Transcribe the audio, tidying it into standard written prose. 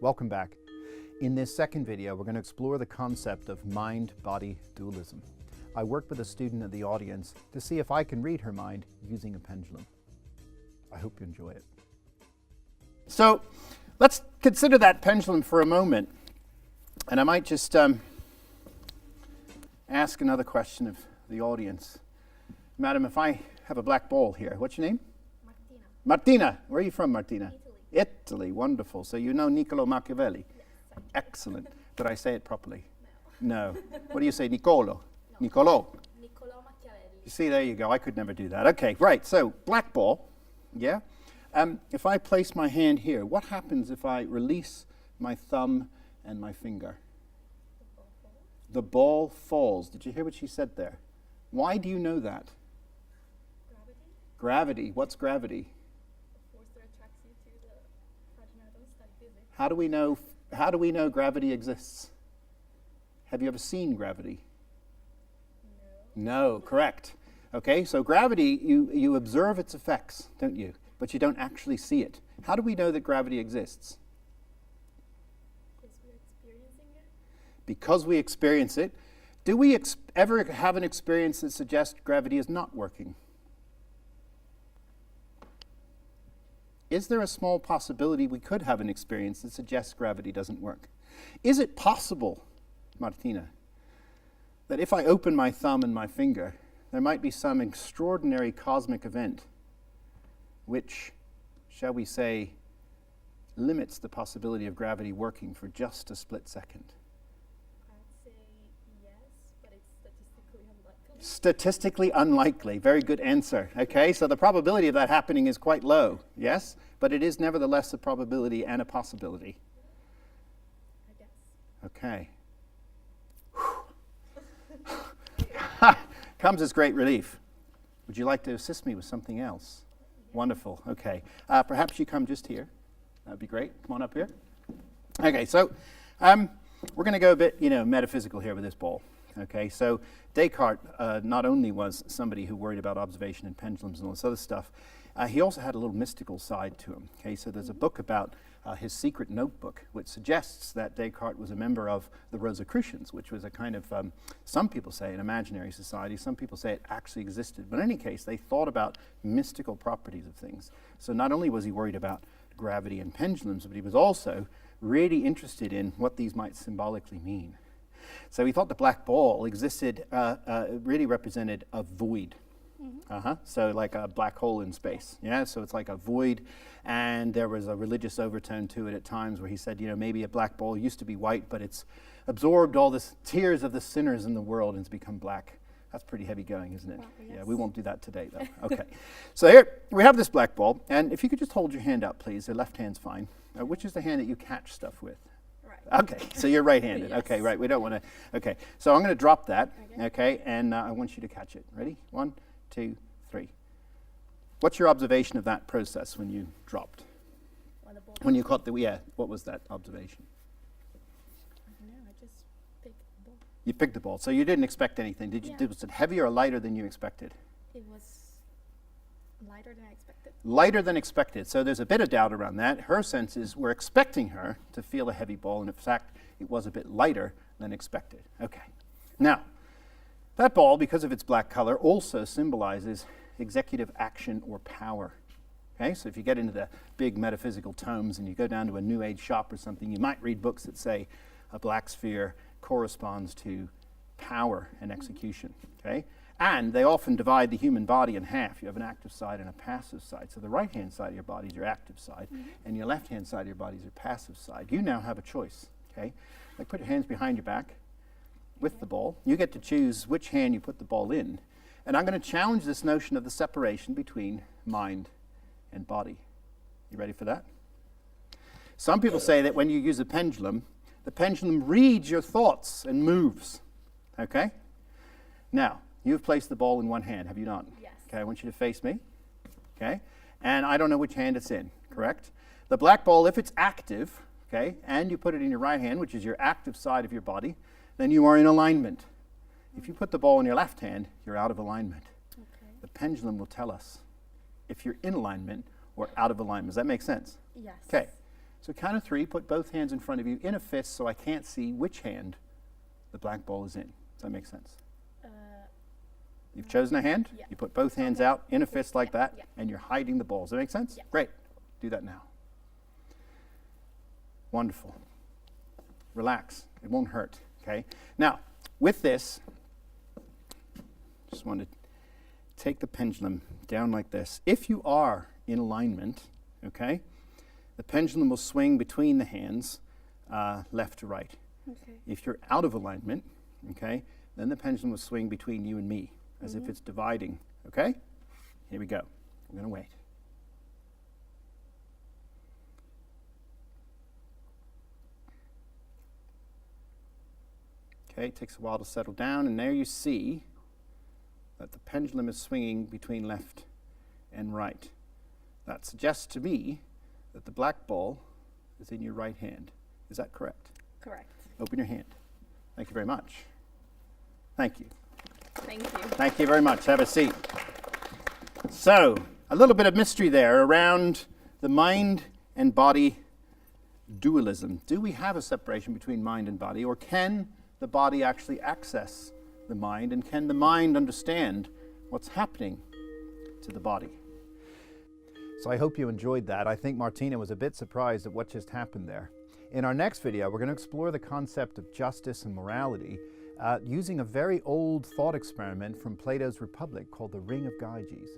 Welcome back. In this second video, we're going to explore the concept of mind-body dualism. I worked with a student in the audience to see if I can read her mind using a pendulum. I hope you enjoy it. So let's consider that pendulum for a moment. And I might just ask another question of the audience. Madam, if I have a black ball here, what's your name? Martina. Martina. Where are you from, Martina? Italy. Italy, wonderful. So you know Niccolo Machiavelli? Yes, I do. Excellent. Did I say it properly? No. No. What do you say, Niccolo? Niccolo. Niccolò Machiavelli. You see, there you go. I could never do that. Okay, right. So black ball, yeah? If I place my hand here, what happens if I release my thumb and my finger? The ball falls. Did you hear what she said there? Why do you know that? Gravity? Gravity. What's gravity? The force that attracts you to the project. I don't study physics. How do we know gravity exists? Have you ever seen gravity? No. No, correct. Okay, so gravity, you observe its effects, don't you? But you don't actually see it. How do we know that gravity exists? Because we're experiencing it. Because we experience it. Do we ever have an experience that suggests gravity is not working? Is there a small possibility we could have an experience that suggests gravity doesn't work? Is it possible, Martina, that if I open my thumb and my finger, there might be some extraordinary cosmic event which, shall we say, limits the possibility of gravity working for just a split second? I'd say yes, but it's statistically unlikely. Statistically unlikely. Very good answer. Okay, so the probability of that happening is quite low, yes? But it is nevertheless a probability and a possibility. I guess. Okay. Comes as great relief. Would you like to assist me with something else? Wonderful. Okay. Perhaps you come just here. That would be great. Come on up here. Okay, so we're going to go a bit, metaphysical here with this ball. Okay, so Descartes not only was somebody who worried about observation and pendulums and all this other stuff, he also had a little mystical side to him. Okay, so there's a book about his secret notebook, which suggests that Descartes was a member of the Rosicrucians, which was a kind of, some people say, an imaginary society. Some people say it actually existed. But in any case, they thought about mystical properties of things. So not only was he worried about gravity and pendulums, but he was also really interested in what these might symbolically mean. So he thought the black ball existed, really represented a void. So like a black hole in space, yeah? So it's like a void, and there was a religious overtone to it at times where he said, maybe a black ball used to be white, but it's absorbed all the tears of the sinners in the world and it's become black. That's pretty heavy going, isn't it? Well, yes. Yeah, we won't do that today, though. Okay. So here, we have this black ball, and if you could just hold your hand out, please. The left hand's fine. Which is the hand that you catch stuff with? Right. Okay, so you're right-handed. Yes. Okay, right, we don't want to, okay. So I'm going to drop that, okay, and I want you to catch it. Ready? 1, 2, 3. What's your observation of that process when you dropped? Well, the ball. When you caught what was that observation? I don't know. I just picked the ball. You picked the ball, so you didn't expect anything. Was it heavier or lighter than you expected? It was lighter than I expected. Lighter than expected, so there's a bit of doubt around that. Her sense is we're expecting her to feel a heavy ball, and in fact, it was a bit lighter than expected. Okay. Now, that ball, because of its black color, also symbolizes executive action or power. Okay, so if you get into the big metaphysical tomes and you go down to a New Age shop or something, you might read books that say a black sphere corresponds to power and execution. Okay, and they often divide the human body in half. You have an active side and a passive side. So the right-hand side of your body is your active side, and your left-hand side of your body is your passive side. You now have a choice. Okay, like put your hands behind your back with the ball. You get to choose which hand you put the ball in. And I'm going to challenge this notion of the separation between mind and body. You ready for that? Some people say that when you use a pendulum, the pendulum reads your thoughts and moves. Okay? Now, you've placed the ball in one hand, have you not? Yes. Okay, I want you to face me. Okay? And I don't know which hand it's in, correct? The black ball, if it's active, okay, and you put it in your right hand, which is your active side of your body, then you are in alignment. If you put the ball in your left hand, you're out of alignment. Okay. The pendulum will tell us if you're in alignment or out of alignment. Does that make sense? Yes. Okay. So count of 3, put both hands in front of you in a fist so I can't see which hand the black ball is in. Does that make sense? You've chosen a hand, Yeah. you put both hands Okay. out in a fist like that, Yeah. and you're hiding the ball. Does that make sense? Yeah. Great. Do that now. Wonderful. Relax. It won't hurt. Okay. Now, with this, just want to take the pendulum down like this. If you are in alignment, okay, the pendulum will swing between the hands, left to right. Okay. If you're out of alignment, okay, then the pendulum will swing between you and me, as if it's dividing. Okay? Here we go. We're going to wait. Okay, it takes a while to settle down, and there you see that the pendulum is swinging between left and right. That suggests to me that the black ball is in your right hand. Is that correct? Correct. Open your hand. Thank you very much. Thank you. Thank you. Thank you very much. Have a seat. So, a little bit of mystery there around the mind and body dualism. Do we have a separation between mind and body, or can the body actually access the mind, and can the mind understand what's happening to the body? So I hope you enjoyed that. I think Martina was a bit surprised at what just happened there. In our next video, we're going to explore the concept of justice and morality using a very old thought experiment from Plato's Republic called the Ring of Gyges.